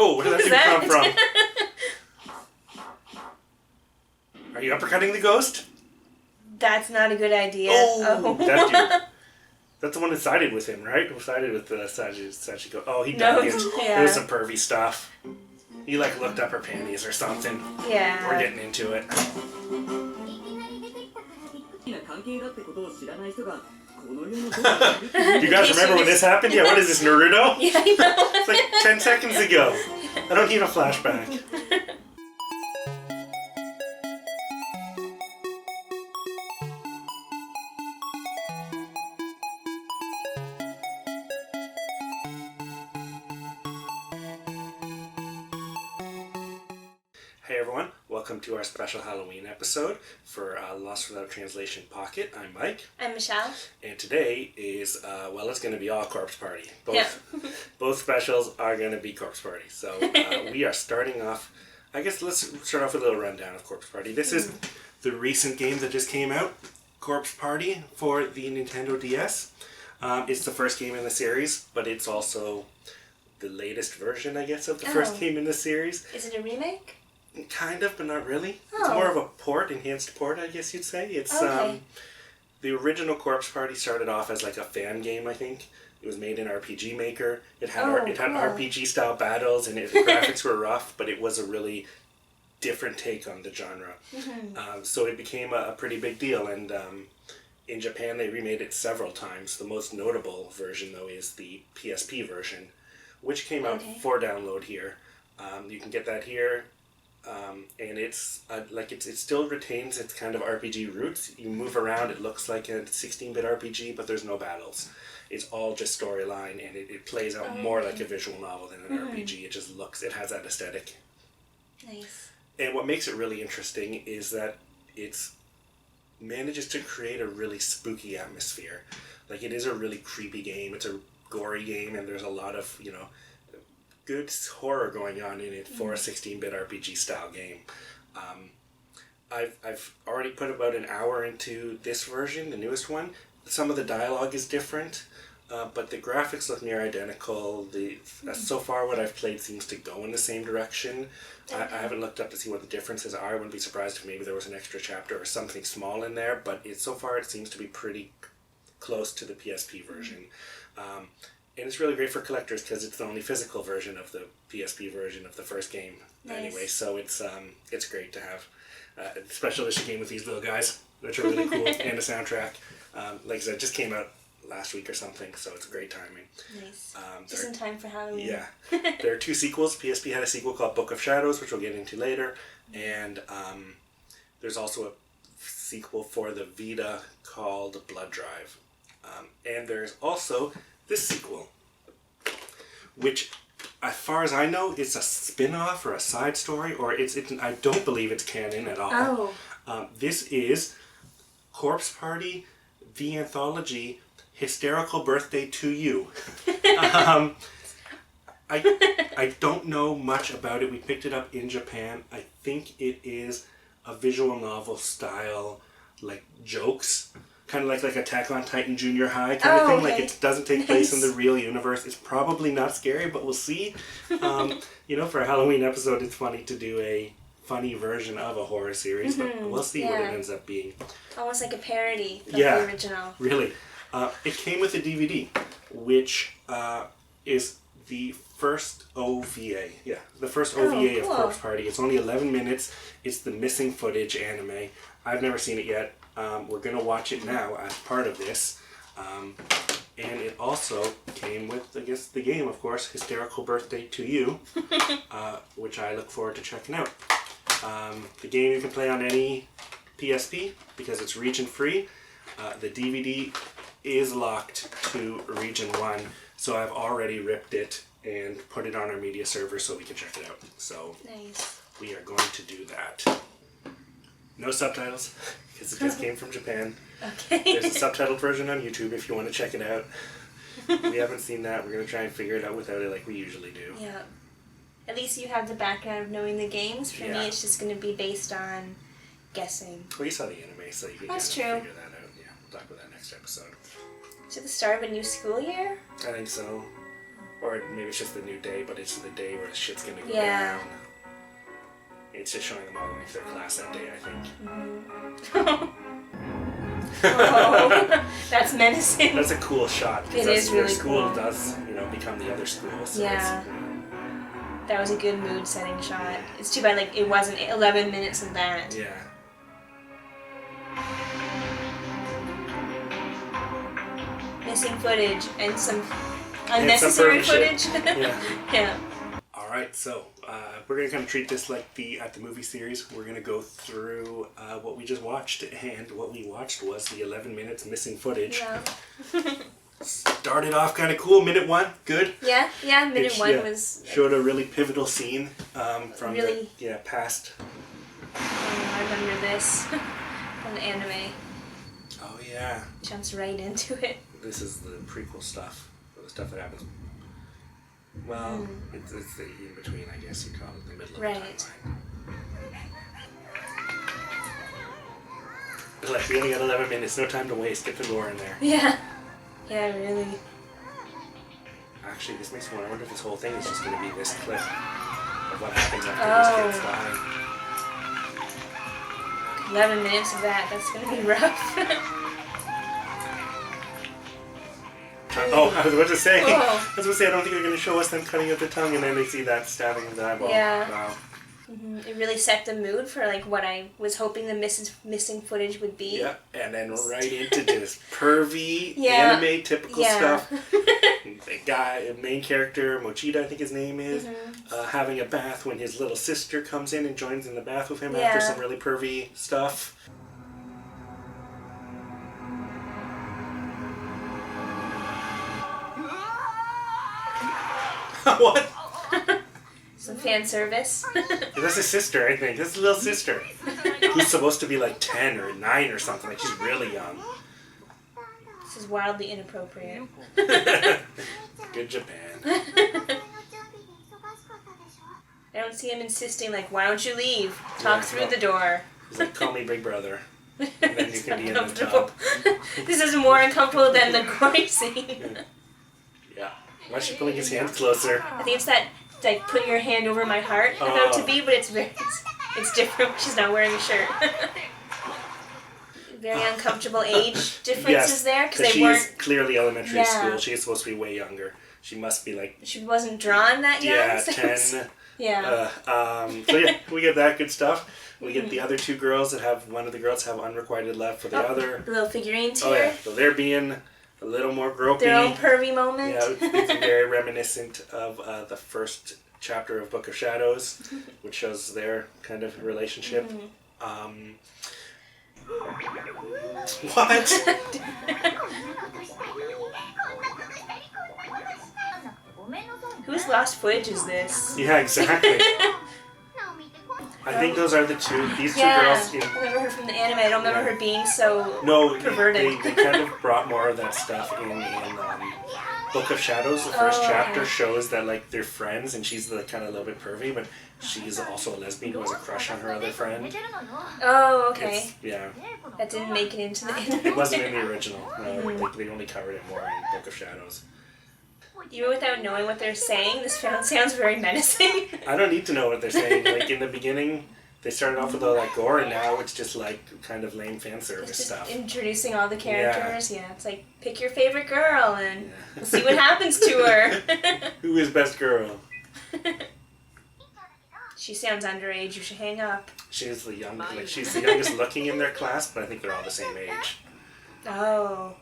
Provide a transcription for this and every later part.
Oh, where did that even come from? Are you uppercutting the ghost? That's not a good idea. Oh, that dude. That's the one that sided with him, right? Who sided with Sachiko? Oh, he died. Yeah. It was some pervy stuff. He looked up her panties or something. Yeah. We're getting into it. You guys remember when this happened? Yeah, what is this, Naruto? Yeah, I know. It's like 10 seconds ago. I don't need a flashback. Hey everyone, welcome to our special Halloween episode for Lost Without Translation Pocket. I'm Mike. I'm Michelle. And today is, it's going to be all Corpse Party. Both specials are going to be Corpse Party. So we are starting off, I guess let's start off with a little rundown of Corpse Party. This is the recent game that just came out, Corpse Party for the Nintendo DS. It's the first game in the series, but it's also the latest version, I guess, of the first game in the series. Is it a remake? Kind of, but not really. Oh. It's more of a enhanced port, I guess you'd say. It's the original Corpse Party started off as like a fan game, I think. It was made in RPG Maker. It had had RPG style battles, and the graphics were rough, but it was a really different take on the genre. Mm-hmm. So it became a pretty big deal, and in Japan they remade it several times. The most notable version, though, is the PSP version, which came out for download here. You can get that here. And it's it still retains its kind of RPG roots. You move around, it looks like a 16-bit RPG, but there's no battles. It's all just storyline, and it plays out more like a visual novel than an RPG. It has that aesthetic. Nice. And what makes it really interesting is that it manages to create a really spooky atmosphere. Like, it is a really creepy game. It's a gory game, and there's a lot of, good horror going on in it for a 16-bit RPG style game. I've already put about an hour into this version, the newest one. Some of the dialogue is different, but the graphics look near identical. So far what I've played seems to go in the same direction. I haven't looked up to see what the differences are. I wouldn't be surprised if maybe there was an extra chapter or something small in there, but so far it seems to be pretty close to the PSP version. And it's really great for collectors because it's the only physical version of the PSP version of the first game. Nice. Anyway, so it's great to have a special issue game with these little guys, which are really cool, and a soundtrack. Like I said, it just came out last week or something, so it's great timing. Nice. Just in time for Halloween. Yeah. There are two sequels. PSP had a sequel called Book of Shadows, which we'll get into later, and there's also a sequel for the Vita called Blood Drive. And there's also this sequel, which, as far as I know, it's a spin-off or a side story, or I don't believe it's canon at all. This is Corpse Party, the Anthology, Hysterical Birthday to You. I don't know much about it. We picked it up in Japan. I think it is a visual novel style, like jokes. Kind of like Attack on Titan Junior High kind of thing. Okay. Like, it doesn't take place in the real universe. It's probably not scary, but we'll see. For a Halloween episode, it's funny to do a funny version of a horror series, but we'll see what it ends up being. Almost like a parody of the original. Really. It came with a DVD, which is the first OVA. Yeah, the first OVA of Corpse Party. It's only 11 minutes. It's the missing footage anime. I've never seen it yet. We're going to watch it now as part of this. And it also came with, I guess, the game, of course, Hysterical Birthday to You, which I look forward to checking out. The game you can play on any PSP because it's region-free. The DVD is locked to Region 1, so I've already ripped it and put it on our media server so we can check it out. So nice. We are going to do that. No subtitles, because it just came from Japan. Okay. There's a subtitled version on YouTube if you want to check it out. We haven't seen that. We're going to try and figure it out without it like we usually do. Yeah. At least you have the background of knowing the games. For me, it's just going to be based on guessing. Well, you saw the anime, so you can That's kind of true. figure that out. Yeah, we'll talk about that next episode. Is it the start of a new school year? I think so. Or maybe it's just the new day, but it's the day where shit's gonna go Yeah. down. It's just showing them all going to their class that day, I think. Oh, that's menacing. That's a cool shot. It is really their school cool. does, become the other school. So Yeah. That was a good mood setting shot. It's too bad like it wasn't 11 minutes of that. Yeah. Missing footage and some unnecessary footage. Yeah. Yeah. All right, so we're gonna kind of treat this like at the movie series. We're gonna go through what we just watched, and what we watched was the 11 minutes missing footage. Yeah. Started off kind of cool. Minute 1, good. Yeah. Minute 1 was showed a really pivotal scene from really the past. I remember this from the anime. Oh yeah. Jumps right into it. This is the prequel stuff, or the stuff that happens. Well, it's the in between, I guess you'd call it, the middle of the timeline. Like, we only got 11 minutes, no time to waste. Get the lore in there. Yeah. Yeah, really. Actually, this makes me wonder if this whole thing is just going to be this clip of what happens after these kids die. 11 minutes of that. That's going to be rough. Oh, I was about to say. Whoa. I was going to say, I don't think they're going to show us them cutting out the tongue, and then they see that stabbing of the eyeball. Yeah. Wow. It really set the mood for like what I was hoping the missing footage would be. Yeah, and then right into this pervy anime typical stuff. The guy, main character, Mochida, I think his name is, having a bath when his little sister comes in and joins in the bath with him after some really pervy stuff. What? Some fan service. That's his sister, I think. That's his little sister. Who's supposed to be like 10 or 9 or something. Like, she's really young. This is wildly inappropriate. Good Japan. I don't see him insisting like, why don't you leave? Talk through the door. He's like, call me Big Brother. And then you can be in the tub. This is more uncomfortable than the gory scene. Yeah. Why is she pulling his hand closer? I think it's that, like, put your hand over my heart about to be, but it's different when she's not wearing a shirt. Very uncomfortable age differences there, because they weren't... She is clearly elementary school. She is supposed to be way younger. She must be like... She wasn't drawn that young? Yeah, so 10. Yeah. So yeah, we get that good stuff. We get the other two girls that have... One of the girls have unrequited love for the other. The little figurines here. Oh yeah, so they're being a little more gropey. Their own pervy moment. Yeah, it's very reminiscent of the first chapter of Book of Shadows, which shows their kind of relationship. What? Whose lost footage is this? Yeah, exactly. I think those are these two girls. I remember her from the anime. I don't remember her being so perverted. They kind of brought more of that stuff in Book of Shadows. The first chapter shows that like they're friends, and she's like kind of a little bit pervy, but she's also a lesbian who has a crush on her other friend. Oh, okay. Yeah. That didn't make it into the anime. It wasn't in the original. They only covered it more in Book of Shadows. Even without knowing what they're saying, this sounds very menacing. I don't need to know what they're saying. Like in the beginning, they started off with all that gore, and now it's just like kind of lame fan service just stuff. Introducing all the characters. Yeah, it's like pick your favorite girl and we'll see what happens to her. Who is best girl? She sounds underage. You should hang up. She's the youngest looking in their class, but I think they're all the same age. Oh.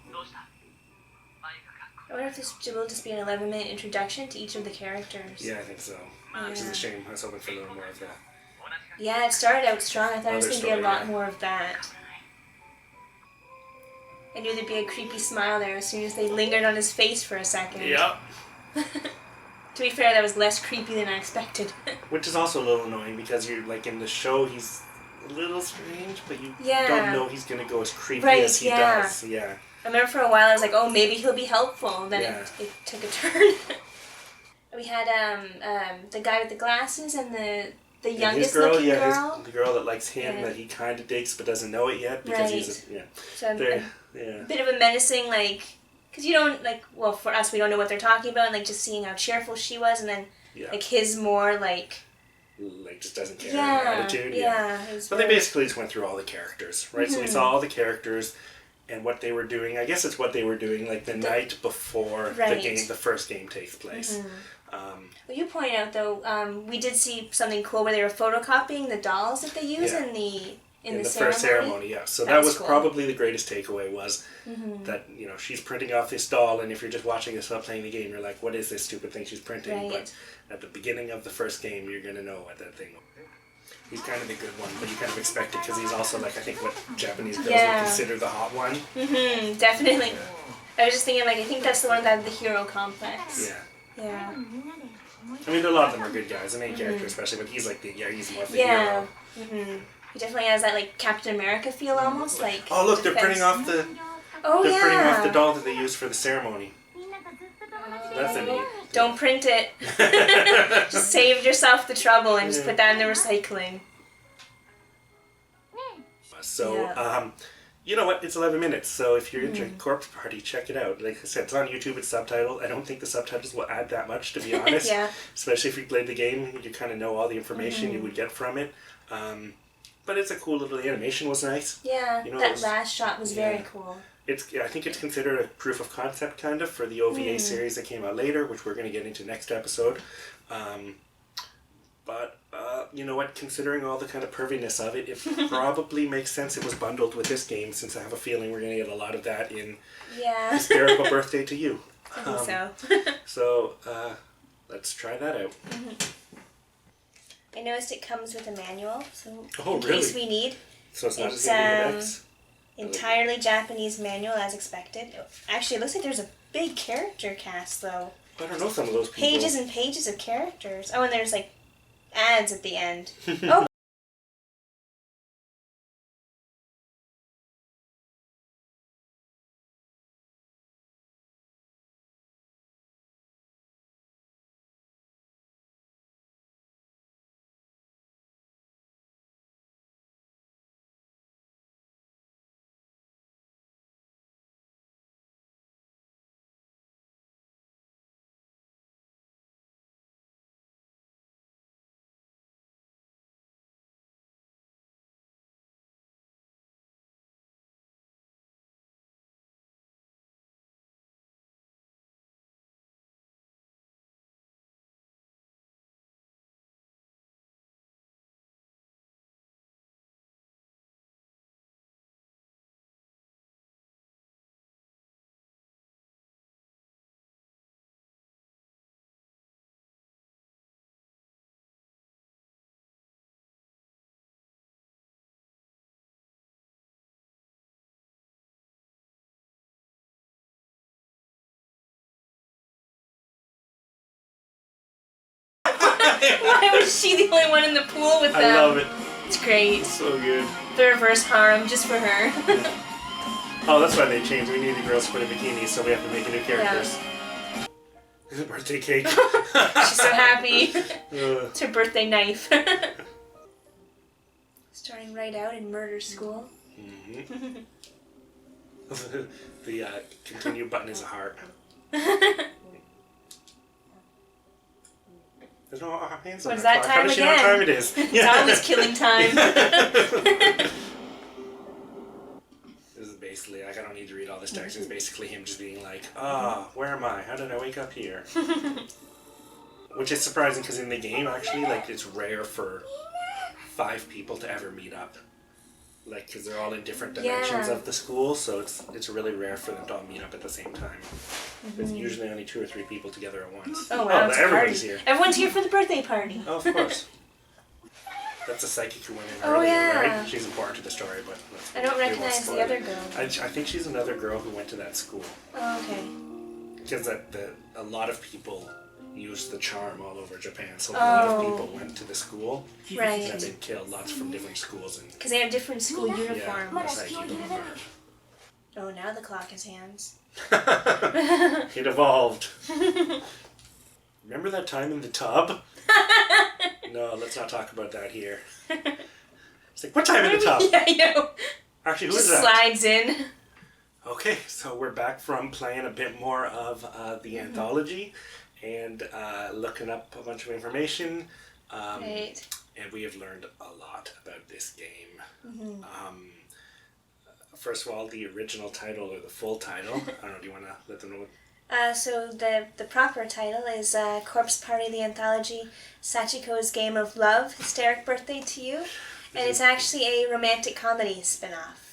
I wonder if this will just be an 11-minute introduction to each of the characters. Yeah, I think so. Which is a shame. I was hoping for a little more of that. Yeah, it started out strong. I thought it was going to be a lot more of that. I knew there'd be a creepy smile there as soon as they lingered on his face for a second. Yep. To be fair, that was less creepy than I expected. Which is also a little annoying because you're like in the show he's a little strange, but you don't know he's going to go as creepy as he does. Yeah. I remember for a while I was like, oh, maybe he'll be helpful. Then it took a turn. We had the guy with the glasses and the youngest looking girl. The girl that likes him that he kind of digs but doesn't know it yet because he's so a bit of a menacing Because you don't, like, well, for us, we don't know what they're talking about, and, like, just seeing how cheerful she was, and then, like, his more, like, just doesn't care attitude. But they basically just went through all the characters, right? So we saw all the characters and what they were doing. I guess it's what they were doing, like, the night before the first game takes place. Well, you point out, though, we did see something cool where they were photocopying the dolls that they use in the first ceremony, So that was cool. Probably the greatest takeaway was that, you know, she's printing off this doll, and if you're just watching this while playing the game, you're like, what is this stupid thing she's printing? But at the beginning of the first game, you're going to know what that thing was. He's kind of the good one, but you kind of expect it because he's also, like, I think what Japanese girls would consider the hot one. Definitely. I was just thinking, like, I think that's the one that had the hero complex. Yeah. I mean, a lot of them are good guys, the main character especially, but he's like he's more of the hero. He definitely has that, like, Captain America feel almost, like... Oh, look, they're printing off the... printing off the doll that they used for the ceremony. That's a neat... Don't print it. Just save yourself the trouble and just put that in the recycling. So, you know what? It's 11 minutes, so if you're into Corpse Party, check it out. Like I said, it's on YouTube, it's subtitled. I don't think the subtitles will add that much, to be honest. Especially if you played the game, you kind of know all the information you would get from it. But it's a cool little... The animation was nice. Yeah, you know, that last shot was very cool. I think it's considered a proof of concept, kind of, for the OVA series that came out later, which we're going to get into next episode. But you know what? Considering all the kind of perviness of it, it probably makes sense it was bundled with this game, since I have a feeling we're going to get a lot of that in Hysterical Birthday to You. I think so. Let's try that out. I noticed it comes with a manual, so in case we need. So it's not as easy entirely Japanese manual as expected. Actually, it looks like there's a big character cast, though. I don't know some of those people. Pages and pages of characters. Oh, and there's, like, ads at the end. Oh. Why was she the only one in the pool with them? I love it. It's great. It's so good. The reverse harem just for her. Oh, that's why they changed. We need the girls to put in bikinis, so we have to make new characters. It's a birthday cake. She's so happy. It's her birthday knife. Starting right out in murder school. The continue button is a heart. There's no hands on What's that time again? How does she know what time it is? It's always killing time. This is basically, like, I don't need to read all this text. It's basically him just being like, where am I? How did I wake up here? Which is surprising because in the game, actually, like, it's rare for 5 people to ever meet up. Like, because they're all in different dimensions of the school, so it's really rare for them to all meet up at the same time. There's usually only 2 or 3 people together at once. Oh, wow. Everybody's here. Everyone's here for the birthday party. Oh, of course. That's a psychic who went in earlier, right? She's important to the story, but... I don't recognize the other girl. I think she's another girl who went to that school. Oh, okay. Because a lot of people used the charm all over Japan, so a lot of people went to the school. Right. And they've killed lots from different schools. Because they have different school uniforms. Yeah, that's how you keep them apart. Oh, now the clock has hands. It evolved. Remember that time in the tub? No, let's not talk about that here. It's like, what time in the tub? Yeah, I know. Actually, who Just is that? slides in. Okay, so we're back from playing a bit more of the Anthology and looking up a bunch of information. Right. And we have learned a lot about this game. First of all, the original title or the full title. I don't know, do you want to let them know what... So the proper title is Corpse Party the Anthology, Sachiko's Game of Love, Hysterical Birthday to You. And it's actually a romantic comedy spin-off.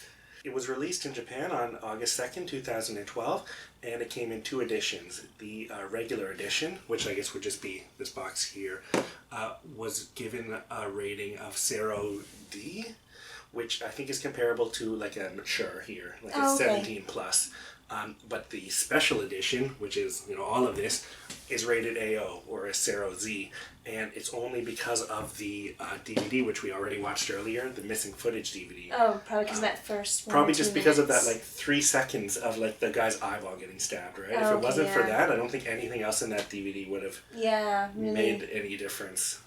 It was released in Japan on August 2nd, 2012, and it came in 2 editions. The regular edition, which I guess would just be this box here, was given a rating of 0D, which I think is comparable to like a mature here, like a 17 plus. But the special edition, which is, all of this, is rated AO or a 0Z, and it's only because of the DVD, which we already watched earlier, the missing footage DVD. Oh, probably because of that first one. Probably just because of that 3 seconds of the guy's eyeball getting stabbed, right? If it wasn't for that, I don't think anything else in that DVD would have made any difference.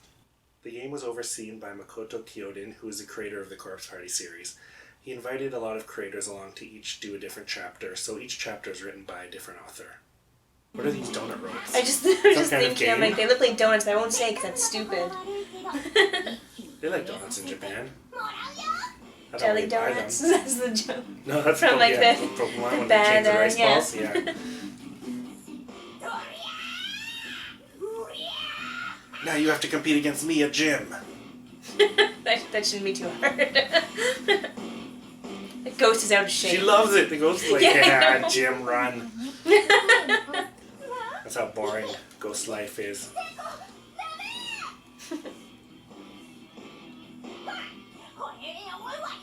The game was overseen by Makoto Kyoden, who is the creator of the Corpse Party series. He invited a lot of creators along to each do a different chapter, so each chapter is written by a different author. What are these donut ropes? I was just thinking, I'm like, they look like donuts, but I won't say because that's stupid. They like donuts in Japan. Jelly donuts? That's the joke. No, that's from the the bad, the rice balls. Yeah. Now you have to compete against me at gym. that shouldn't be too hard. The ghost is out of shape. She loves it. The ghost is like, yeah, gym run. That's how boring ghost life is.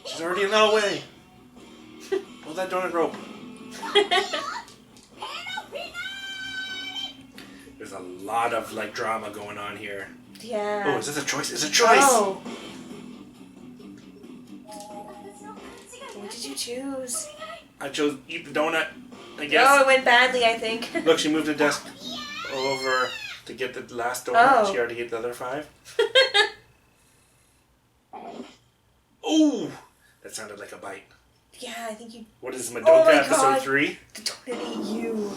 She's already in the way. Pull that donut rope. There's a lot of drama going on here. Yeah. Oh, is this a choice? It's a choice! Oh. What did you choose? I chose eat the donut, I guess. Oh, it went badly, I think. Look, she moved the desk over to get the last donut. Oh. She already ate the other 5. Oh! That sounded like a bite. Yeah, I think you... What is Madoka episode 3? The donut ate you.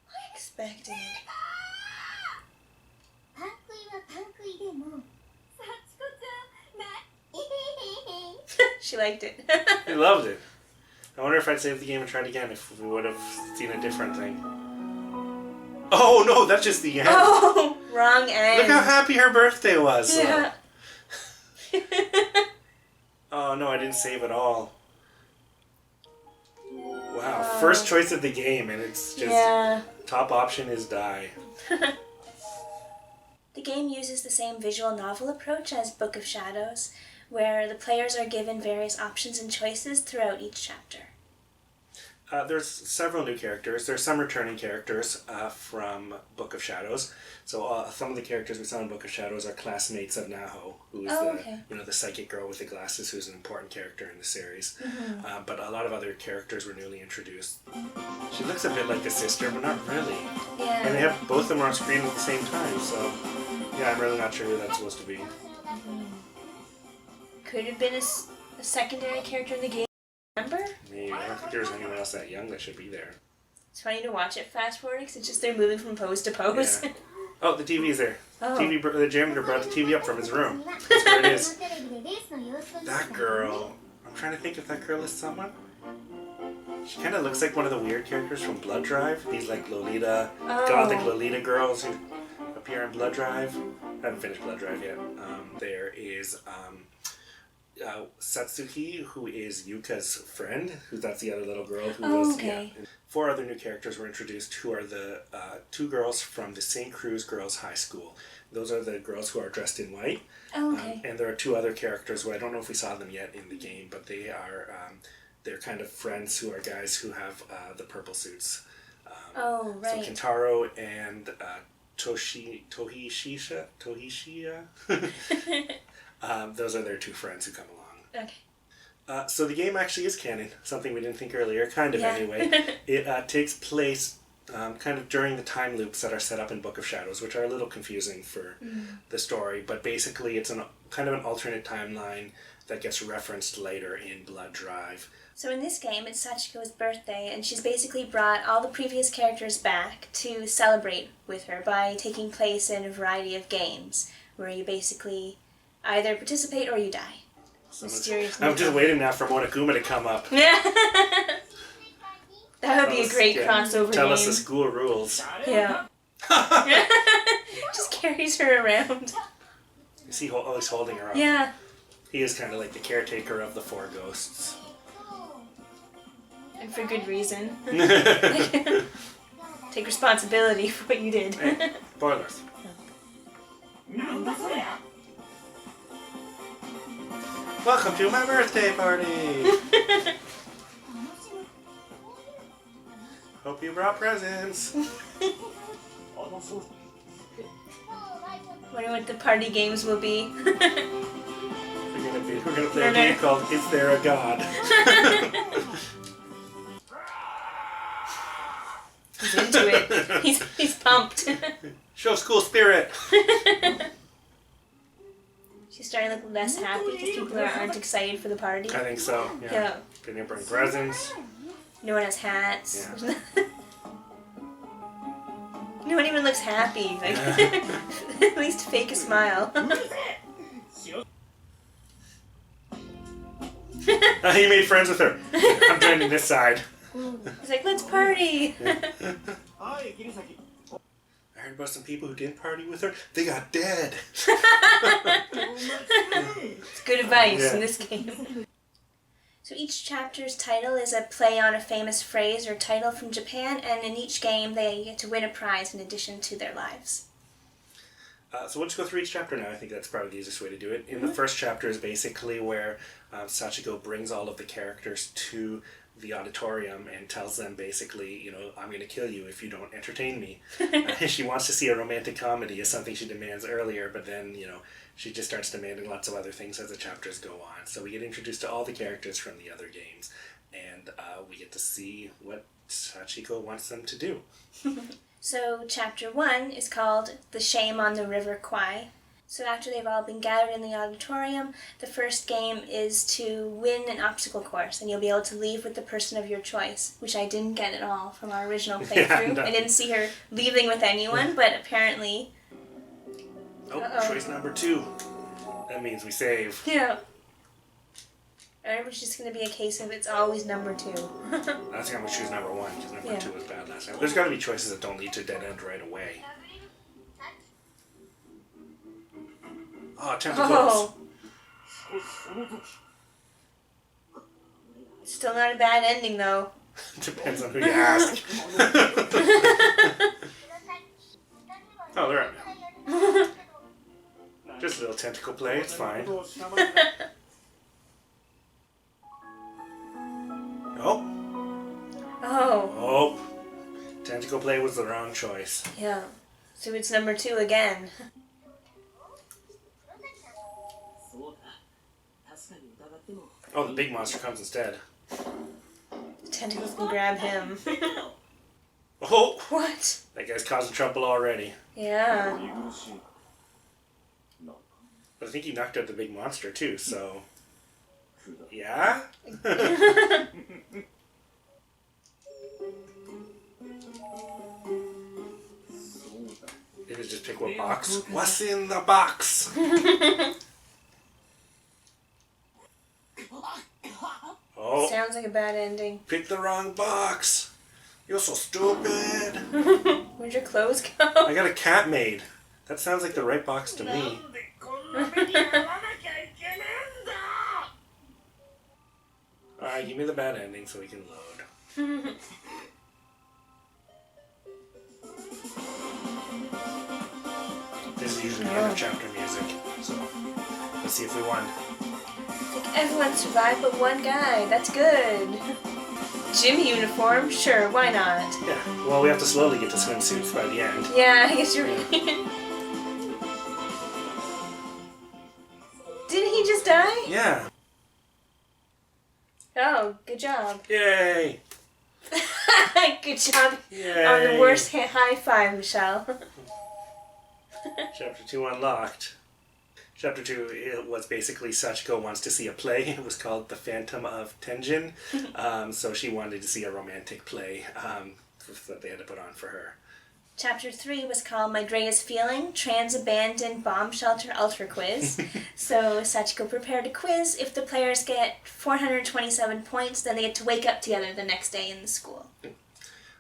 I expected. She liked it. He loved it. I wonder if I'd save the game and try it again if we would have seen a different thing. Oh no, that's just the end. Oh, wrong end. Look how happy her birthday was. Yeah. Oh no, I didn't save at all. Wow, first choice of the game, and it's just top option is die. The game uses the same visual novel approach as Book of Shadows, where the players are given various options and choices throughout each chapter. There's several new characters. There's some returning characters from Book of Shadows. So some of the characters we saw in Book of Shadows are classmates of Naho, who is the psychic girl with the glasses, who's an important character in the series. Mm-hmm. But a lot of other characters were newly introduced. She looks a bit like the sister, but not really. Yeah. And they have both of them on screen at the same time, so yeah, I'm really not sure who that's supposed to be. Mm-hmm. Could have been a secondary character in the game. Remember? Maybe. I don't think there's anyone else that young that should be there. It's funny to watch it fast forward because it's just they're moving from pose to pose. Yeah. Oh, the TV's there. Oh. The janitor brought the TV up from his room. That's where it is. That girl. I'm trying to think if that girl is someone. She kind of looks like one of the weird characters from Blood Drive. These Lolita, gothic Lolita girls who appear in Blood Drive. I haven't finished Blood Drive yet. There is Satsuki, who is Yuka's friend, that's the other little girl who was. Okay. Yeah. 4 other new characters were introduced, who are the 2 girls from the St. Cruz Girls High School. Those are the girls who are dressed in white. Okay. And there are 2 other characters who I don't know if we saw them yet in the game, but they are they're kind of friends who are guys who have the purple suits. Oh, right. So Kentaro and Tohishiya. Those are their 2 friends who come along. Okay. So the game actually is canon, something we didn't think earlier, kind of anyway. It takes place kind of during the time loops that are set up in Book of Shadows, which are a little confusing for the story, but basically it's kind of an alternate timeline that gets referenced later in Blood Drive. So in this game, it's Sachiko's birthday, and she's basically brought all the previous characters back to celebrate with her by taking place in a variety of games, where you basically either participate or you die. I'm just waiting now for Monokuma to come up. Yeah. That would be a great crossover Tell game. us the school rules. Yeah. Just carries her around. Is he always holding her up? Yeah. He is kind of like the caretaker of the four ghosts. And for good reason. Take responsibility for what you did. Hey, spoilers. Welcome to my birthday party! Hope you brought presents. Wonder what the party games will be. We're gonna play a game called Is There a God? He's into it. He's pumped. Show school spirit. She's starting to look less happy because people aren't excited for the party. I think so. Yeah. They didn't bring presents. No one has hats. Yeah. No one even looks happy. Like, at least fake a smile. He made friends with her. I'm joining this side. He's like, let's party. I heard about some people who didn't party with her. They got dead. It's good advice in this game. So each chapter's title is a play on a famous phrase or title from Japan, and in each game they get to win a prize in addition to their lives. So we'll just go through each chapter now. I think that's probably the easiest way to do it. In the first chapter is basically where Sachiko brings all of the characters to the auditorium and tells them basically, you know, I'm going to kill you if you don't entertain me. She wants to see a romantic comedy is something she demands earlier, but then, you know, she just starts demanding lots of other things as the chapters go on. So we get introduced to all the characters from the other games, and we get to see what Sachiko wants them to do. So chapter 1 is called The Shame on the River Kwai. So after they've all been gathered in the auditorium, the first game is to win an obstacle course, and you'll be able to leave with the person of your choice, which I didn't get at all from our original playthrough. I didn't see her leaving with anyone, but apparently... choice number 2. That means we save. Yeah. Or it's just going to be a case of it's always number 2. I think I'm going to choose number 1, because number 2 was bad last time. There's got to be choices that don't lead to dead end right away. Oh, tentacles. Still not a bad ending, though. Depends on who you ask. Oh, they're out now. Just a little tentacle play, it's fine. Oh, tentacle play was the wrong choice. Yeah. So it's number 2 again. Oh, the big monster comes instead. The tentacles can grab him. Oh! What? That guy's causing trouble already. Yeah. But I think he knocked out the big monster too, so... Yeah? You could just pick what box. What's in the box? Oh. Sounds like a bad ending. Pick the wrong box. You're so stupid. Where'd your clothes go? I got a cat made. That sounds like the right box to me. Alright, give me the bad ending so we can load. This is usually the end of chapter music, so let's see if we won. Like everyone survived but one guy. That's good. Gym uniform? Sure, why not? Yeah, well, we have to slowly get to swimsuits by the end. Yeah, I guess you're right. Didn't he just die? Yeah. Oh, good job. Yay! Good job. Yay! On the worst high five, Michelle. Chapter 2 unlocked. Chapter 2, it was basically Sachiko wants to see a play. It was called The Phantom of Tenjin. So she wanted to see a romantic play that they had to put on for her. Chapter 3 was called My Greatest Feeling, Trans-Abandoned Bomb Shelter Ultra Quiz. So Sachiko prepared a quiz. If the players get 427 points, then they get to wake up together the next day in the school.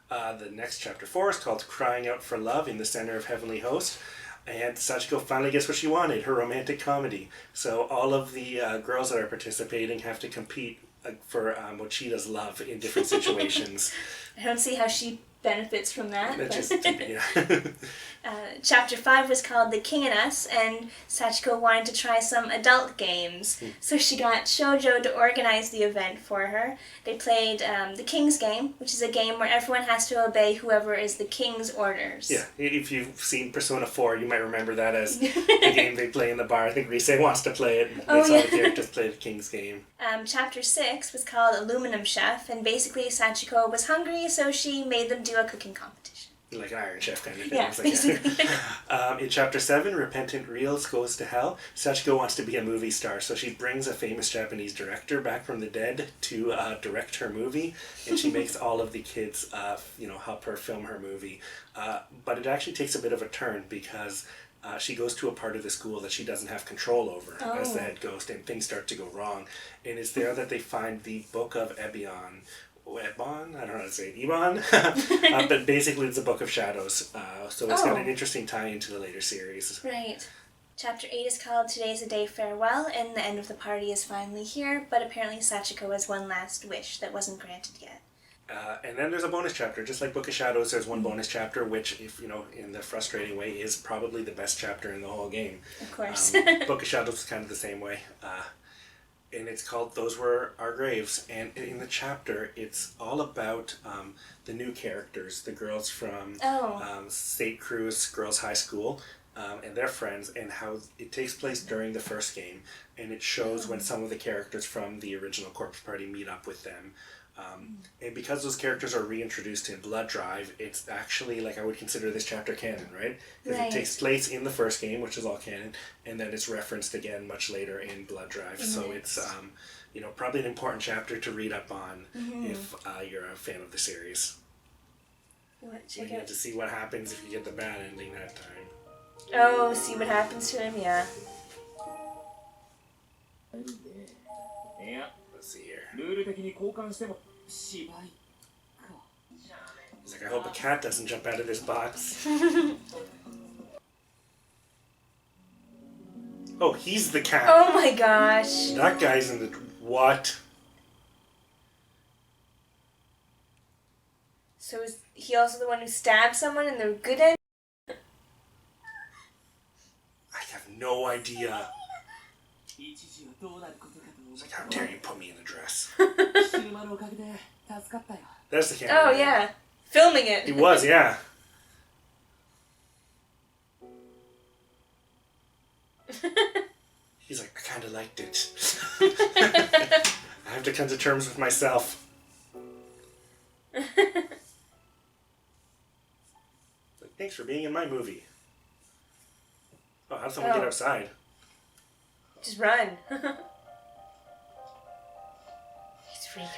The next chapter 4 is called Crying Out for Love in the Center of Heavenly Host. And Sachiko finally gets what she wanted, her romantic comedy. So all of the girls that are participating have to compete for Mochida's love in different situations. I don't see how she benefits from that. Yeah. Chapter 5 was called The King and Us, and Sachiko wanted to try some adult games. So she got Shoujo to organize the event for her. They played the King's Game, which is a game where everyone has to obey whoever is the King's orders. Yeah, if you've seen Persona 4, you might remember that as the game they play in the bar. I think Rise wants to play it, and all the characters play the King's Game. Chapter 6 was called Aluminum Chef, and basically Sachiko was hungry, so she made them do a cooking competition. Like an Iron Chef kind of thing. Yeah, basically. In Chapter 7, Repentant Reels Goes to Hell, Sachiko wants to be a movie star, so she brings a famous Japanese director back from the dead to direct her movie, and she makes all of the kids help her film her movie. But it actually takes a bit of a turn because she goes to a part of the school that she doesn't have control over as the head ghost, and things start to go wrong. And it's there that they find the Book of Ebion. Ebon? I don't know how to say it. Ebon? But basically it's a Book of Shadows. So it's got an interesting tie into the later series. Right. Chapter 8 is called Today's a Day Farewell, and the end of the party is finally here, but apparently Sachiko has one last wish that wasn't granted yet. And then there's a bonus chapter. Just like Book of Shadows, there's one bonus chapter, which, if in the frustrating way, is probably the best chapter in the whole game. Of course. Book of Shadows is kind of the same way. And it's called Those Were Our Graves. And in the chapter, it's all about the new characters, the girls from State Cruise Girls High School, and their friends, and how it takes place during the first game. And it shows when some of the characters from the original Corpse Party meet up with them. And because those characters are reintroduced in Blood Drive, it's actually, I would consider this chapter canon, right? Because it takes place in the first game, which is all canon, and then it's referenced again much later in Blood Drive. Mm-hmm. So it's, probably an important chapter to read up on if you're a fan of the series. You get to see what happens if you get the bad ending that time. Oh, see what happens to him, yeah. Let's see here. He's like, I hope a cat doesn't jump out of this box. Oh, he's the cat. Oh my gosh. That guy's in the... What? So is he also the one who stabbed someone in the good end? I have no idea. He's like, how dare you put me in a dress? There's the camera. Oh, yeah. Filming it. He was, yeah. He's like, I kind of liked it. I have to come to terms with myself. Like, thanks for being in my movie. Oh, how'd someone get outside? Just run.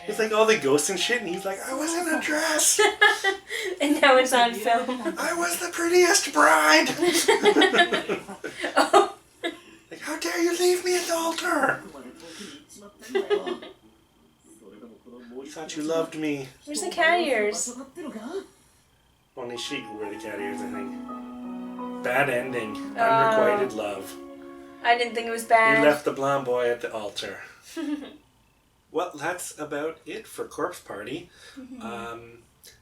It's like all the ghosts and shit, and he's like, I was in a dress. And now it's on film. I was the prettiest bride. Oh. Like, how dare you leave me at the altar? I thought you loved me. Where's the cat ears? Only she could wear the cat ears, I think. Bad ending. Unrequited love. I didn't think it was bad. You left the blonde boy at the altar. Well, that's about it for Corpse Party.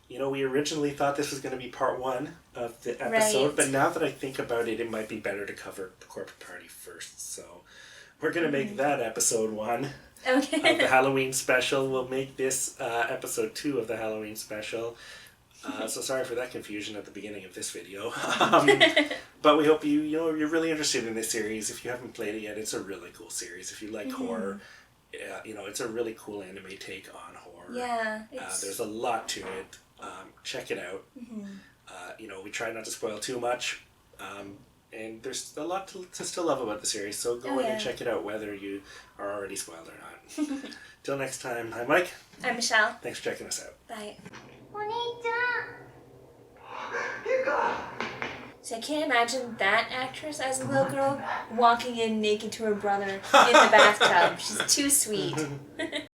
We originally thought this was going to be part 1 of the episode, but now that I think about it, it might be better to cover the Corpse Party first. So we're going to make that episode 1 of the Halloween special. We'll make this episode 2 of the Halloween special. So sorry for that confusion at the beginning of this video. But we hope you're really interested in this series. If you haven't played it yet, it's a really cool series. If you like horror, it's a really cool anime take on horror. Yeah. There's a lot to it. Check it out. We try not to spoil too much. And there's a lot to still love about the series, so go in and check it out whether you are already spoiled or not. Till next time, I'm Mike. I'm Michelle. Thanks for checking us out. Bye. Yuka! So I can't imagine that actress as a little girl walking in naked to her brother in the bathtub. She's too sweet.